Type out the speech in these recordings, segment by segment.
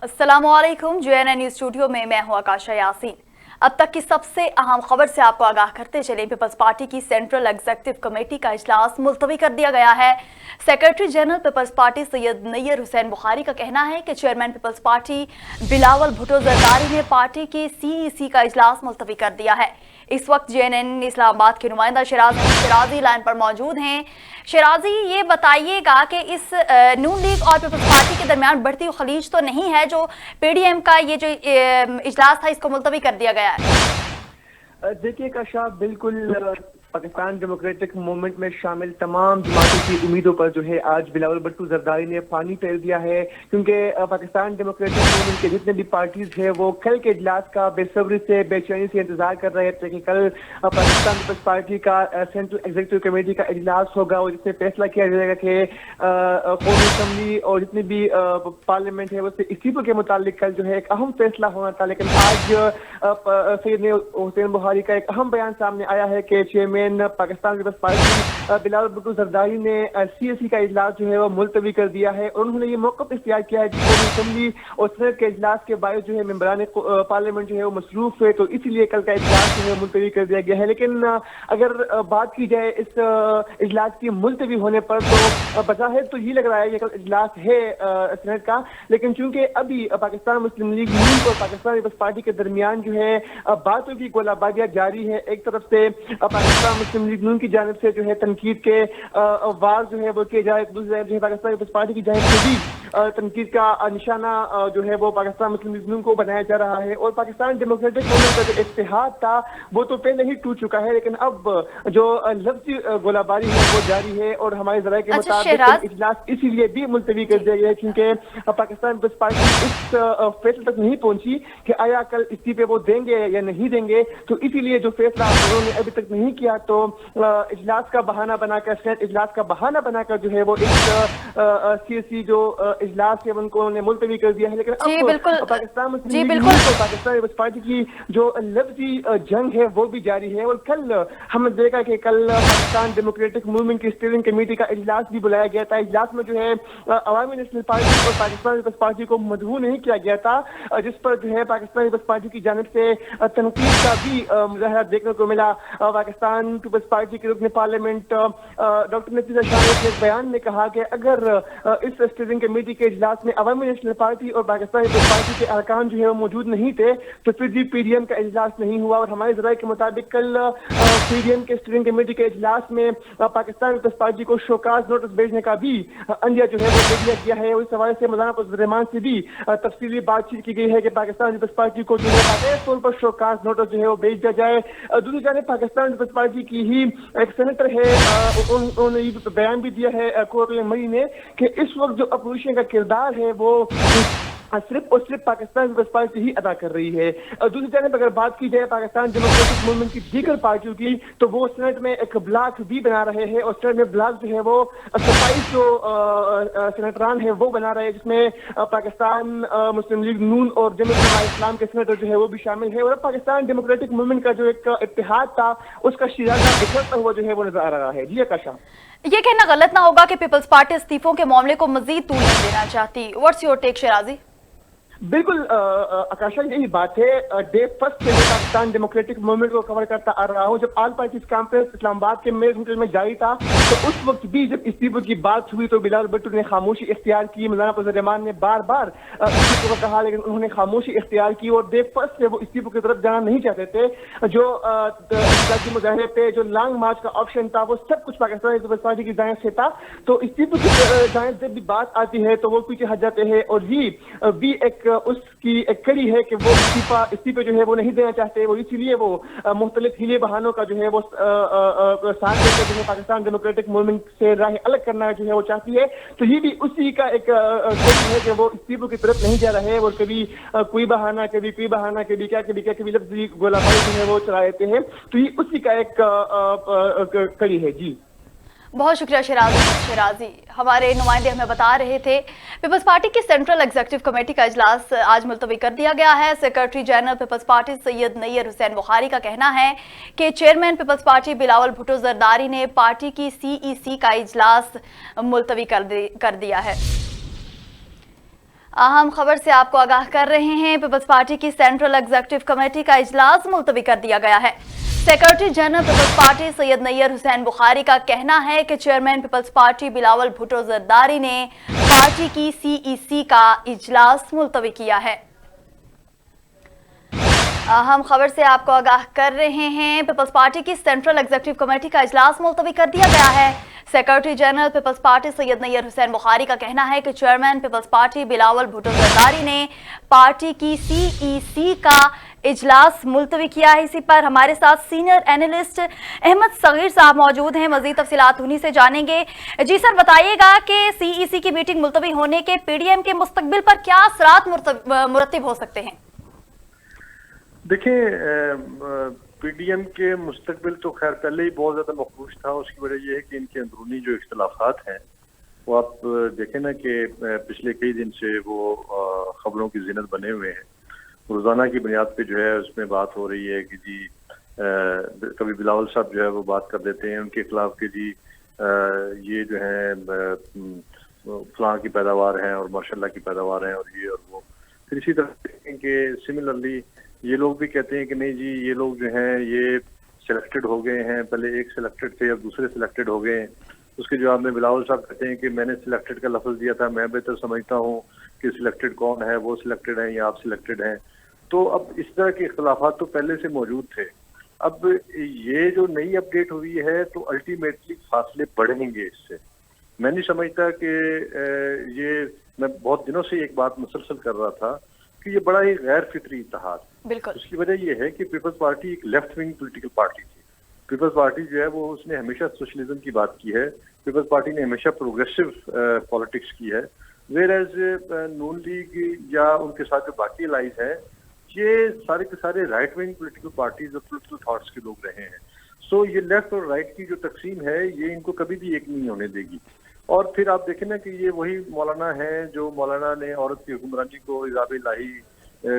अस्सलामुअलैकुम। JNN news studio में मैं हूं आकाशा यासीन। अब तक की सबसे अहम खबर से आपको आगाह करते चले। पीपल्स पार्टी की सेंट्रल एग्जीक्यूटिव कमेटी का इजलास मुलतवी कर दिया गया है। सेक्रेटरी जनरल पीपल्स पार्टी सैयद नैयर हुसैन बुखारी का कहना है कि चेयरमैन पीपल्स पार्टी बिलावल भुट्टो जरदारी ने पार्टी के CEC का इजलास मुलतवी कर दिया है। इस वक्त JNN इस्लामाबाद के नुमाइंदा शिराजी लाइन पर मौजूद हैं। शिराजी, ये बताइएगा कि इस नून लीग और पीपल्स पार्टी के दरमियान बढ़ती हुई खलीज तो नहीं है जो PDM का ये जो इजलास था इसको मुलतवी कर दिया गया है? देखिए काशा, बिल्कुल पाकिस्तान डेमोक्रेटिक मूवमेंट में शामिल तमाम जमातों की उम्मीदों पर जो है आज बिलावल भुट्टो जरदारी ने पानी फेर दिया है, क्योंकि पाकिस्तान डेमोक्रेटिक मूवमेंट के जितने भी पार्टीज हैं वो कल के इजलास का बेसब्री से बेचैनी से इंतजार कर रहे थे कि कल पाकिस्तान पीपल्स पार्टी का सेंट्रल एग्जीक्यूटिव कमेटी का इजलास होगा और जिसमें फैसला किया जाएगा कि कौमी असम्बली और जितनी भी पार्लियामेंट है उससे इस्तीफे के मुतालिक कल जो है एक अहम फैसला होना था। लेकिन आज सैयद हुसैन बुखारी का एक अहम बयान सामने आया है कि चेयरमैन पाकिस्तान पीपल्स पार्टी बिलावल भुट्टो जरदारी ने CEC का इजलास जो है वो मुलतवी कर दिया है और उन्होंने ये मौक़िफ़ इख्तियार किया है कि कौमी असम्बली और सेनेट के इजलास के बायस जो है मेंबरान पार्लियामेंट जो है वो मसरूफ है, तो इसलिए कल का इजलास जो है मुलतवी कर दिया गया है। लेकिन अगर बात की जाए इस इजलास की मुलतवी होने पर तो बज़ाहिर तो ये लग रहा है कि कल इजलास है सेनेट का, लेकिन चूंकि अभी पाकिस्तान मुस्लिम लीग नून और पाकिस्तान पीपल्स पार्टी के दरमियान जो है बातों की गोलाबारियां जारी है। एक तरफ से पाकिस्तान मुस्लिम लीग नून की जानिब से जो है तनकीद के वार जो है वो किए जाए, दूसरी जानब जो है पाकिस्तान पीपल्स पार्टी की जानिब से भी तनकीद का निशाना जो है वो पाकिस्तान मुस्लिम लीग नून को बनाया जा रहा है। और पाकिस्तान डेमोक्रेटिक मूवमेंट का जो इत्तेहाद था वो तो पहले ही टूट चुका है, लेकिन अब जो लफ्जी गोलाबारी है वो जारी है और हमारे ज़राए के मुताबिक इजलास इसीलिए भी मुलतवी कर दिया गया है क्योंकि पाकिस्तान पीपल्स पार्टी इस फैसले तक नहीं पहुंची कि आया कल इस्तीफे वो देंगे या नहीं देंगे, तो इसीलिए जो फैसला उन्होंने अभी तक नहीं किया तो इजलास का बहाना बनाकर सेनेट इजलास का बहाना बनाकर जो है वो इस CEC जो इजलास है उनको उन्होंने मुलतवी कर दिया है। लेकिन अब पाकिस्तान मुस्लिम लीग और पाकिस्तान पीपल्स पार्टी की जो लफ्जी जंग है वो भी जारी है। और कल हमने देखा कि कल पाकिस्तान डेमोक्रेटिक मूवमेंट की स्टीयरिंग कमेटी का इजलास भी बुलाया गया था। इजलास में जो है अवामी नेशनल पार्टी और पाकिस्तान पीपल्स पार्टी को मदऊ नहीं किया गया था, जिस पर जो है पाकिस्तान पीपल्स पार्टी की जानिब से तनकीद का भी मुजाहरा देखने को मिला। पाकिस्तान पीपल्स पार्टी के रुकन पार्लियामेंट डॉक्टर नफीसा शाह ने एक बयान में कहा कि अगर इस स्टीयरिंग कमेटी के इजलास में अवामी नेशनल पार्टी और पाकिस्तान पीपल्स पार्टी के अरकान जो है वो मौजूद नहीं थे तो फिर भी PDM का इजलास नहीं हुआ। और हमारे ज़राए के मुताबिक कल PDM के स्टीयरिंग कमेटी के इजलास में पाकिस्तान पीपल्स पार्टी को शोकाज नोटिस भेजने का भी अंदिया जो है वो दे दिया गया है। और इस हवाले से मौलाना फजल रहमान से भी तफसीली बातचीत की गई है कि पाकिस्तान पीपल्स पार्टी को जो है बाकायदा तौर पर शोकाज नोटिस जो है वो भेज दिया जाए। दूसरी जानब पाकिस्तान पीपल्स पार्टी की ही एक सेनेटर है, उन्होंने ये बयान भी दिया है कोर्ट मरी ने कि इस वक्त जो अपोजिशन का किरदार है वो सिर्फ और सिर्फ पाकिस्तान पीपल्स पार्टी ही अदा कर रही है। दूसरी जानब अगर बात की जाए पाकिस्तान डेमोक्रेटिक मूवमेंट की दीगर पार्टियों की तो वो सेनेट में एक ब्लॉक भी बना रहे हैं और सेनेट में ब्लॉक जो है वो 27 जो सेनेटरान है वो बना रहे हैं, जिसमें पाकिस्तान मुस्लिम लीग नून और जमीयत इस्लाम के सेनेटर जो है वो भी शामिल है। और पाकिस्तान डेमोक्रेटिक मूवमेंट का जो एक इत्तेहाद था उसका शिराजा बिखरता हुआ जो है वो नजर आ रहा है। जी आकाशा, ये कहना गलत ना होगा कि पीपल्स पार्टी इस्तीफों के मामले को मजीद तूल नहीं देना चाहती। What's your take Shirazi? बिल्कुल आकाशा, यही बात है। डे फर्स्ट से मैं पाकिस्तान डेमोक्रेटिक मूवमेंट को कवर करता आ रहा हूँ। जब ऑल पार्टीज कॉन्फ्रेंस इस्लामाबाद के मेयर होटल में जारी था तो उस वक्त भी जब इस्तीफे की बात हुई तो बिलावल भुट्टो ने खामोशी इख्तियार की। मौलाना फजल रहमान ने बार बार इस्तीफे को कहा लेकिन उन्होंने खामोशी इख्तियार की और डे फर्स्ट से वो इस्तीफे की तरफ जाना नहीं चाहते थे। जो मुजाहरे पे जो लॉन्ग मार्च का ऑप्शन था वो सब कुछ पाकिस्तान पीपल्स पार्टी की जानिब से था, तो इस्तीफे की जानिब जब भी बात आती है तो वो पीछे हट जाते हैं। और ये भी एक उसकी एक कड़ी है कि वो इस्तीफे जो है वो नहीं देना चाहते, वो इसीलिए वो मुख्तलिफ हीले बहानों का जो है वो साथ देकर जो है पाकिस्तान डेमोक्रेटिक मूवमेंट से राह अलग करना जो है वो चाहती है। तो ये भी उसी का एक कड़ी है कि वो इस्तीफों की तरफ नहीं जा रहे हैं और कभी कोई बहाना कभी कोई बहाना कभी क्या कभी लफ्जी गोलाबारी जो है वो चला देते हैं। तो ये उसी का एक कड़ी है। जी बहुत शुक्रिया शिराजी। हमारे नुमाइंदे हमें बता रहे थे पीपल्स पार्टी की सेंट्रल एग्जीक्यूटिव कमेटी का इजलास आज मुलतवी कर दिया गया है। सेक्रेटरी जनरल पीपल्स पार्टी सैयद नैयर हुसैन बुखारी का कहना है कि चेयरमैन पीपल्स पार्टी बिलावल भुट्टो जरदारी ने पार्टी की CEC का इजलास मुलतवी कर दिया है। अहम खबर से आपको आगाह कर रहे हैं। पीपल्स पार्टी की सेंट्रल एग्जीक्यूटिव कमेटी का इजलास मुलतवी कर दिया गया है। सेक्रेटरी जनरल पीपल्स पार्टी सैयद नैयर हुसैन बुखारी का कहना है कि चेयरमैन पीपल्स पार्टी बिलावल भुट्टो जरदारी ने पार्टी की सीईसी का इजलास मुलतवी किया है। अहम खबर से आपको आगाह कर रहे हैं। पीपल्स पार्टी की सेंट्रल एग्जीक्यूटिव कमेटी का इजलास मुलतवी कर दिया गया है। सेक्रेटरी जनरल पीपल्स पार्टी सैयद नैयर हुसैन बुखारी का कहना है कि चेयरमैन पीपल्स पार्टी बिलावल भुट्टो जरदारी ने पार्टी की सीईसी का इजलास मुलतवी किया है। इसी पर हमारे साथ सीनियर एनालिस्ट अहमद सगीर साहब मौजूद हैं। मजीद तफसीलात उन्हीं से जानेंगे। जी सर, बताइएगा कि सीईसी की मीटिंग मुलतवी होने के पीडीएम के मुस्तकबिल पर क्या असरात मुरतब हो सकते हैं? देखिए, पीडीएम के मुस्तकबिल तो खैर पहले ही बहुत ज्यादा मखदूश था। उसकी वजह यह है कि इनके अंदरूनी जो इख्तलाफात हैं वो आप देखें ना कि पिछले कई दिन से वो खबरों की जिनत बने हुए हैं। रोजाना की बुनियाद पे जो है उसमें बात हो रही है कि जी कभी बिलावल साहब जो है वो बात कर देते हैं उनके खिलाफ कि जी ये जो है फलां की पैदावार है और माशाल्लाह की पैदावार है और ये और वो। फिर इसी तरह देखें कि सिमिलरली ये लोग भी कहते हैं कि नहीं जी ये लोग जो हैं ये सिलेक्टेड हो गए हैं, पहले एक सिलेक्टेड थे अब दूसरे सिलेक्टेड हो गए हैं। उसके जवाब में बिलावल साहब कहते हैं कि मैंने सिलेक्टेड का लफ्ज दिया था, मैं बेहतर समझता हूँ कि सिलेक्टेड कौन है, वो सिलेक्टेड है या आप सिलेक्टेड हैं। तो अब इस तरह के इख्तलाफात तो पहले से मौजूद थे। अब ये जो नई अपडेट हुई है तो अल्टीमेटली फासले बढ़ेंगे इससे। मैं नहीं समझता कि ये, मैं बहुत दिनों से एक बात मुसलसल कर रहा था कि ये बड़ा ही गैर फितरी इत्तेहाद। बिल्कुल। उसकी वजह यह है कि पीपल्स पार्टी एक लेफ्ट विंग पॉलिटिकल पार्टी थी। पीपल्स पार्टी जो है वो उसने हमेशा सोशलिज्म की बात की है। पीपल्स पार्टी ने हमेशा प्रोग्रेसिव पॉलिटिक्स की है। वेयर एज नून लीग या उनके साथ जो बाकी अलाइज है ये सारे के सारे राइट विंग पॉलिटिकल पार्टीज और पॉलिटिकल थॉट्स के लोग रहे हैं। सो ये लेफ्ट और राइट की जो तकसीम है ये इनको कभी भी एक नहीं होने देगी। और फिर आप देखें ना कि ये वही मौलाना है जो मौलाना ने औरत की हुक्मरानी को इजाबे इलाही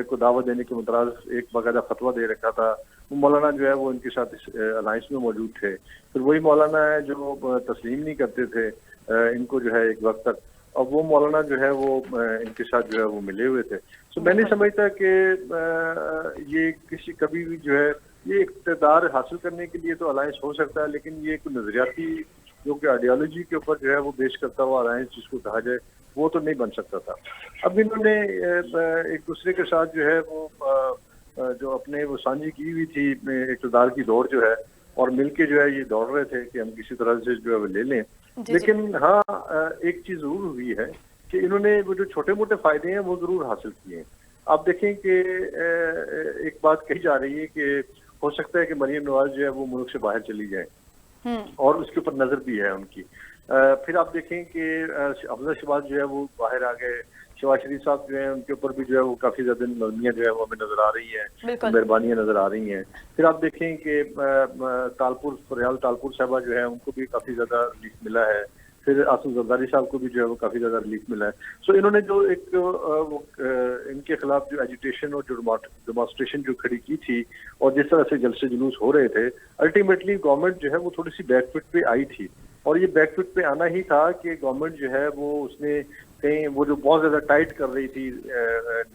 को दावत देने के मुतराज एक बाकायदा फतवा दे रखा था। वो मौलाना जो है वो इनके साथ इस अलायंस में मौजूद थे। फिर वही मौलाना है जो तस्लीम नहीं करते थे इनको जो है एक वक्त तक। अब वो मौलाना जो है वो इनके साथ जो है वो मिले हुए थे। तो मैं नहीं समझता कि ये किसी कभी भी जो है ये इक़्तिदार हासिल करने के लिए तो अलायंस हो सकता है, लेकिन ये कोई नजरियाती जो कि आइडियोलॉजी के ऊपर जो है वो पेश करता हुआ अलायंस जिसको कहा जाए वो तो नहीं बन सकता था। अब इन्होंने एक दूसरे के साथ जो है वो जो अपने वो साझी की हुई थी इक़्तिदार की दौड़ जो है और मिलके जो है ये दौड़ रहे थे कि हम किसी तरह से जो है वो ले लें। लेकिन हाँ एक चीज जरूर हुई है कि इन्होंने वो जो छोटे मोटे फायदे हैं वो जरूर हासिल किए हैं। आप देखें कि एक बात कही जा रही है कि हो सकता है कि मरियम नवाज जो है वो मुल्क से बाहर चली जाए और उसके ऊपर नजर भी है उनकी। फिर आप देखें कि अफजल शहबाज जो है वो बाहर आ गए। शहबाज शरीफ साहब जो है उनके ऊपर भी जो है वो काफी ज्यादा नरमियां जो है वो हमें नजर आ रही है, मेहरबानियां नजर आ रही हैं। फिर आप देखें कि फरियाल तालपुर साहबा जो है उनको भी काफी ज्यादा रिलीफ मिला है। फिर आसिफ जरदारी साहब को भी जो है वो काफी ज्यादा रिलीफ मिला है। सो इन्होंने जो एक इनके खिलाफ जो एजिटेशन और जो डेमोन्स्ट्रेशन जो खड़ी की थी और जिस तरह से जलसे जुलूस हो रहे थे, अल्टीमेटली गवर्नमेंट जो है वो थोड़ी सी बैकफुट पे आई थी। और ये बैकफुट पे आना ही था कि गवर्नमेंट जो है वो उसने कहीं वो जो बहुत ज्यादा टाइट कर रही थी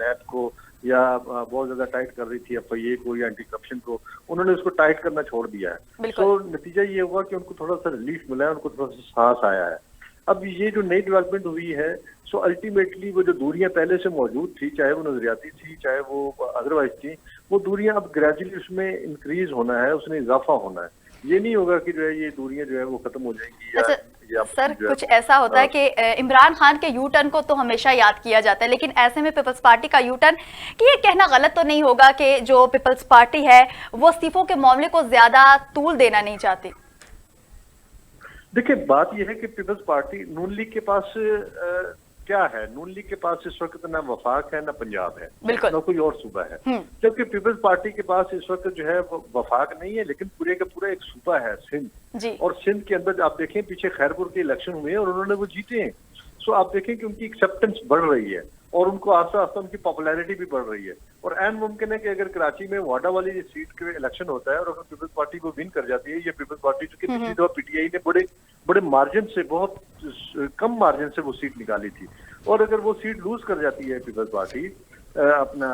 नैब को या बहुत ज्यादा टाइट कर रही थी एफआईए को या एंटी करप्शन को, उन्होंने उसको टाइट करना छोड़ दिया है। तो नतीजा ये हुआ कि उनको थोड़ा सा रिलीफ मिला है, उनको थोड़ा सा साहस आया है। अब ये जो नई डेवलपमेंट हुई है सो अल्टीमेटली वो जो दूरियां पहले से मौजूद थी, चाहे वो नजरियाती थी चाहे वो अदरवाइज थी, वो दूरियां अब ग्रेजुअली उसमें इंक्रीज होना है, उसमें इजाफा होना है। ये नहीं होगा कि जो है ये दूरियां जो है वो खत्म हो जाएंगी। अच्छा सर, कुछ ऐसा होता है कि इमरान खान के यू टर्न को तो हमेशा याद किया जाता है, लेकिन ऐसे में पीपल्स पार्टी का यू टर्न, कि ये कहना गलत तो नहीं होगा कि जो पीपल्स पार्टी है वो इस्तीफों के मामले को ज्यादा तूल देना नहीं चाहती? देखिए बात यह है कि पीपल्स पार्टी नून लीग के पास क्या है, नून लीग के पास इस वक्त ना वफाक है ना पंजाब है, ना कोई और सूबा है। जबकि पीपल्स पार्टी के पास इस वक्त जो है वफाक नहीं है लेकिन पूरे का पूरा एक सूबा है सिंध। और सिंध के अंदर आप देखें पीछे खैरपुर के इलेक्शन हुए और उन्होंने वो जीते हैं। सो आप देखें कि उनकी एक्सेप्टेंस बढ़ रही है اور ان کو آہستہ آہستہ ان کی پاپولیرٹی بھی بڑھ رہی ہے. اور عین ممکن ہے کہ اگر کراچی میں واڈا والی سیٹ کے الیکشن ہوتا ہے اور اگر پیپلز پارٹی کو ون کر جاتی ہے, یا پیپلز پارٹی جو کہ پچھلی دفعہ پی ٹی آئی نے بڑے مارجن سے, بہت کم مارجن سے وہ سیٹ نکالی تھی, اور اگر وہ سیٹ لوز کر جاتی ہے پیپلز پارٹی اپنا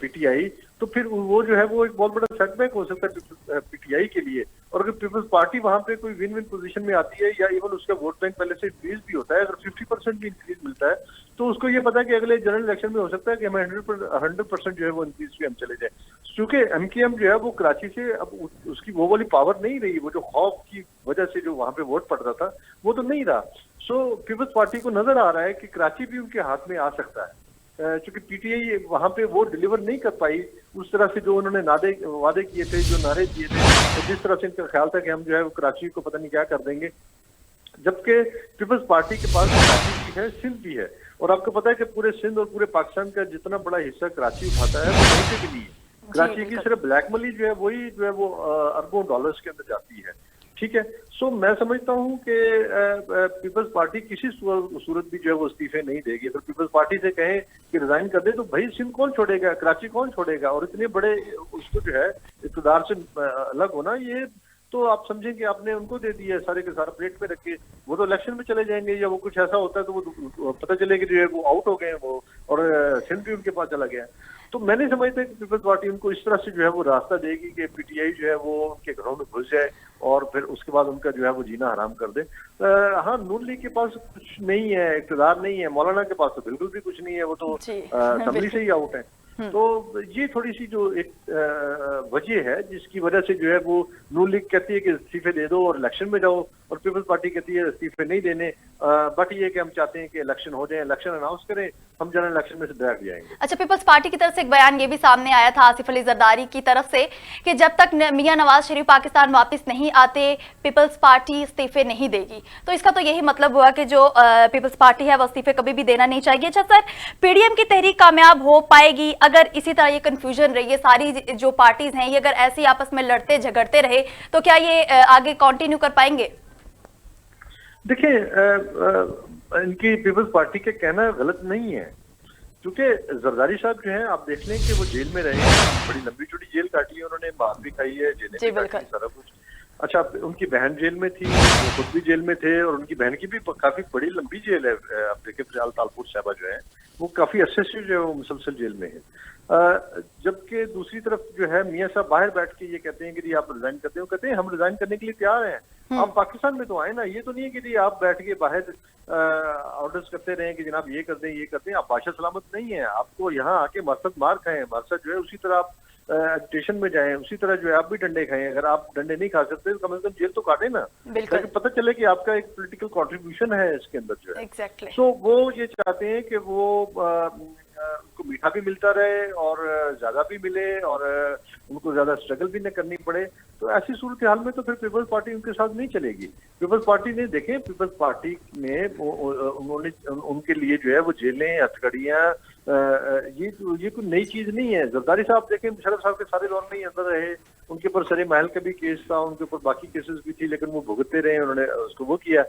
پی ٹی آئی, تو پھر وہ جو ہے وہ ایک بہت بڑا سیٹ بیک ہو سکتا ہے پی ٹی آئی کے لیے. اور اگر پیپلز پارٹی وہاں پہ کوئی ون ون پوزیشن میں آتی ہے, یا ایون اس کا ووٹ بینک پہلے سے انکریز بھی ہوتا ہے, اگر 50% بھی انکریز ملتا ہے, تو اس کو یہ پتا ہے کہ اگلے جنرل الیکشن میں ہو سکتا ہے کہ ہمیں 100% جو ہے وہ انکریز پہ ہم چلے جائیں. چونکہ ایم کیو ایم جو ہے وہ کراچی سے اب اس کی وہ والی پاور نہیں رہی, وہ جو خوف کی وجہ سے جو وہاں پہ ووٹ پڑتا تھا وہ تو نہیں رہا. سو پیپلز پارٹی کو نظر آ رہا ہے کہ کراچی بھی ان کے ہاتھ میں آ سکتا ہے, چونکہ پی ٹی آئی وہاں پہ وہ ڈیلیور نہیں کر پائی اس طرح سے جو انہوں نے وعدے کیے تھے, جو نعرے دیے تھے, جس طرح سے ان کا خیال تھا کہ ہم جو ہے وہ کراچی کو پتہ نہیں کیا کر دیں گے. جبکہ پیپلز پارٹی کے پاس کراچی بھی ہے, سندھ بھی ہے, اور آپ کو پتا ہے کہ پورے سندھ اور پورے پاکستان کا جتنا بڑا حصہ کراچی اٹھاتا ہے وہ کہیں پہ بھی نہیں ہے. کراچی کی صرف بلیک منی جو ہے وہی جو ہے وہ اربوں ڈالرز کے اندر جاتی ہے. ٹھیک ہے, سو میں سمجھتا ہوں کہ پیپلز پارٹی کسی صورت بھی جو ہے وہ استعفے نہیں دے گی. اگر پیپلز پارٹی سے کہیں کہ ریزائن کر دے تو بھائی سندھ کون چھوڑے گا, کراچی کون چھوڑے گا, اور اتنے بڑے اس کو جو ہے اقتدار سے الگ ہونا, یہ تو آپ سمجھیں کہ آپ نے ان کو دے دیا ہے سارے کے سارے پلیٹ پہ رکھ کے. وہ تو الیکشن میں چلے جائیں گے, یا وہ کچھ ایسا ہوتا ہے تو وہ پتہ چلے کہ جو ہے وہ آؤٹ ہو گئے ہیں وہ, اور سندھ بھی ان کے پاس چلا گیا. تو میں نہیں سمجھتا کہ پیپلز پارٹی ان کو اس طرح سے جو ہے وہ راستہ دے گی کہ پی ٹی آئی جو ہے وہ ان کے گھروں میں گھس جائے اور پھر اس کے بعد ان کا جو ہے وہ جینا حرام کر دے. ہاں, نون لیگ کے پاس کچھ نہیں ہے, اقتدار نہیں ہے, مولانا کے پاس تو بالکل بھی کچھ نہیں ہے, وہ تو اسمبلی سے ہی آؤٹ ہے. تو یہ تھوڑی سی جو ایک وجہ ہے جس کی وجہ سے جو ہے وہ نون لیگ کہتی ہے کہ استعفے دے دو اور الیکشن میں جاؤ, اور پیپلز پارٹی کہتی ہے استعفے نہیں دینے, بٹ یہ کہ ہم چاہتے ہیں کہ الیکشن ہو جائیں, الیکشن اناؤنس کریں, ہم جنرل الیکشن میں سے بیٹھ جائیں گے. اچھا, پیپلز پارٹی کی طرف سے ایک بیان یہ بھی سامنے آیا تھا آصف علی زرداری کی طرف سے کہ جب تک میاں نواز شریف پاکستان واپس نہیں آتے پیپلز پارٹی استعفے نہیں دے گی. تو اس کا تو یہی مطلب ہوا کہ جو پیپلز پارٹی ہے وہ استعفے کبھی بھی دینا نہیں چاہیے. اچھا سر, پی ڈی ایم کی تحریک کامیاب ہو پائے گی اگر اسی طرح یہ کنفیوژن رہی ہے, ساری جو پارٹیز ہیں یہ اگر ایسے آپس میں لڑتے جھگڑتے رہے تو کیا یہ آگے کنٹینیو کر پائیں گے؟ دیکھیں, ان کی پیپلز پارٹی کے کہنا غلط نہیں ہے, کیونکہ زرداری صاحب جو ہیں آپ دیکھ لیں کہ وہ جیل میں رہے ہیں, بڑی لمبی چوڑی جیل کاٹی ہے انہوں نے, مار بھی کھائی ہے, جیلیں بھی کاٹی سارا کچھ. اچھا, ان کی بہن جیل میں تھی, وہ خود بھی جیل میں تھے, اور ان کی بہن کی بھی کافی بڑی لمبی جیل ہے. آپ دیکھیں فریال تالپور صاحبہ جو ہے وہ کافی عرصے سے جو ہے وہ مسلسل جیل میں ہے. جبکہ دوسری طرف جو ہے میاں صاحب باہر بیٹھ کے یہ کہتے ہیں کہ جی آپ ریزائن کرتے ہیں, وہ کہتے ہیں ہم ریزائن کرنے کے لیے تیار ہیں, آپ پاکستان میں تو آئے نا, یہ تو نہیں ہے کہ جی آپ بیٹھ کے باہر آرڈرز کرتے رہیں کہ جناب یہ کرتے ہیں یہ کرتے ہیں. آپ بادشاہ سلامت نہیں ہیں, آپ کو یہاں آ کے مرتد مار کھائیں, مرتد جو ہے اسی طرح آپ ایجوکیشن میں جائیں, اسی طرح جو ہے آپ بھی ڈنڈے کھائیں. اگر آپ ڈنڈے نہیں کھا سکتے تو کم از کم جیل تو کاٹیں نا, تاکہ پتہ چلے کہ آپ کا ایک پولیٹیکل کنٹریبیوشن ہے اس کے اندر جو ہے. سو وہ یہ چاہتے ہیں کہ وہ ان کو میٹھا بھی ملتا رہے اور زیادہ بھی ملے اور ان کو زیادہ اسٹرگل بھی نہ کرنی پڑے. تو ایسی صورتحال میں تو پھر پیپلز پارٹی ان کے ساتھ نہیں چلے گی. پیپلز پارٹی نے دیکھیں, پیپلز پارٹی نے انہوں نے ان کے لیے جو ہے وہ جیلیں, ہتھکڑیاں, یہ کوئی نئی چیز نہیں ہے. زرداری صاحب دیکھیں, مشرف صاحب کے سارے دور میں ہی اندر رہے, ان کے اوپر سرے محل کا بھی کیس تھا, ان کے اوپر باقی کیسز بھی تھی, لیکن وہ بھگتتے رہے, انہوں نے اس کو وہ کیا.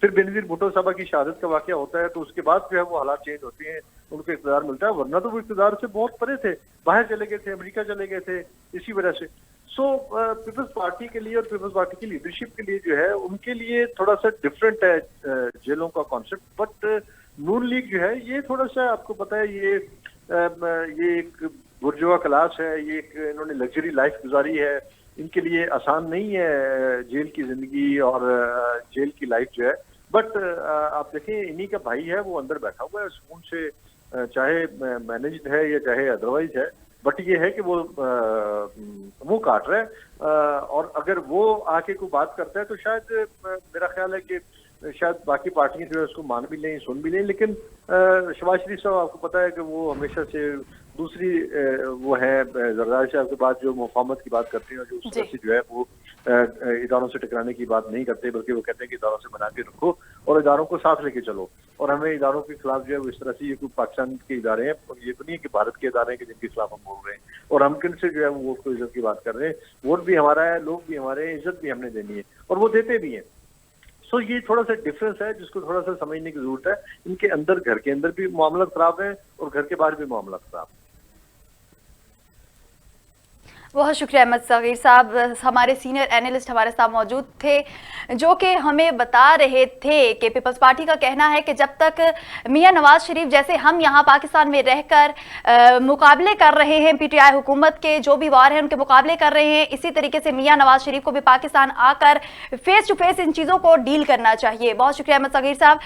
پھر بینظیر بھٹو صاحبہ کی شہادت کا واقعہ ہوتا ہے تو اس کے بعد جو ہے وہ حالات چینج ہوتے ہیں, ان کو اقتدار ملتا ہے, ورنہ تو وہ اقتدار سے بہت پرے تھے, باہر چلے گئے تھے, امریکہ چلے گئے تھے اسی وجہ سے. سو پیپلز پارٹی کے لیے اور پیپلز پارٹی کی لیڈرشپ کے لیے جو ہے ان کے لیے تھوڑا سا ڈفرینٹ ہے جیلوں کا کانسیپٹ. بٹ نون لیگ جو ہے یہ تھوڑا سا آپ کو پتا ہے یہ ایک برجوا کلاس ہے, یہ ایک انہوں نے لگژری لائف گزاری ہے, ان کے لیے آسان نہیں ہے جیل کی زندگی اور جیل کی لائف جو ہے. بٹ آپ دیکھیں انہی کا بھائی ہے وہ اندر بیٹھا ہوا ہے سکون سے, چاہے مینجڈ ہے یا چاہے ادروائز ہے, بٹ یہ ہے کہ وہ منہ کاٹ رہا ہے. اور اگر وہ آ کے کوئی بات کرتا ہے تو شاید میرا خیال ہے کہ شاید باقی پارٹیاں جو ہے اس کو مان بھی لیں, سن بھی لیں. لیکن شہباز شریف صاحب آپ کو پتا ہے کہ وہ ہمیشہ سے دوسری وہ ہے زرداری صاحب کے بعد جو مقاومت کی بات کرتے ہیں, جو اس طرح سے جو ہے وہ اداروں سے ٹکرانے کی بات نہیں کرتے, بلکہ وہ کہتے ہیں کہ اداروں سے بنا کے رکھو اور اداروں کو ساتھ لے کے چلو. اور ہمیں اداروں کے خلاف جو ہے وہ اس طرح سے, یہ کوئی پاکستان کے ادارے ہیں, یہ تو نہیں ہے کہ بھارت کے ادارے ہیں کہ جن کے خلاف ہم بول رہے ہیں, اور ہم کن سے جو ہے ووٹ کو عزت کی بات کر رہے ہیں. ووٹ بھی ہمارا ہے, لوگ بھی ہمارے ہیں, عزت بھی ہم نے دینی ہے اور وہ دیتے بھی ہیں. सो ये थोड़ा सा डिफरेंस है जिसको थोड़ा सा समझने की जरूरत है। इनके अंदर, घर के अंदर भी मामला खराब है और घर के बाहर भी मामला खराब है। बहुत शुक्रिया अहमद सगीर साहब, हमारे सीनियर एनालिस्ट हमारे साथ मौजूद थे जो कि हमें बता रहे थे कि पीपल्स पार्टी का कहना है कि जब तक मियां नवाज शरीफ जैसे हम यहाँ पाकिस्तान में रहकर मुकाबले कर रहे हैं, पीटीआई हुकूमत के जो भी वार हैं उनके मुकाबले कर रहे हैं, इसी तरीके से मियां नवाज शरीफ को भी पाकिस्तान आकर फेस टू फेस इन चीज़ों को डील करना चाहिए। बहुत शुक्रिया अहमद सगीर साहब।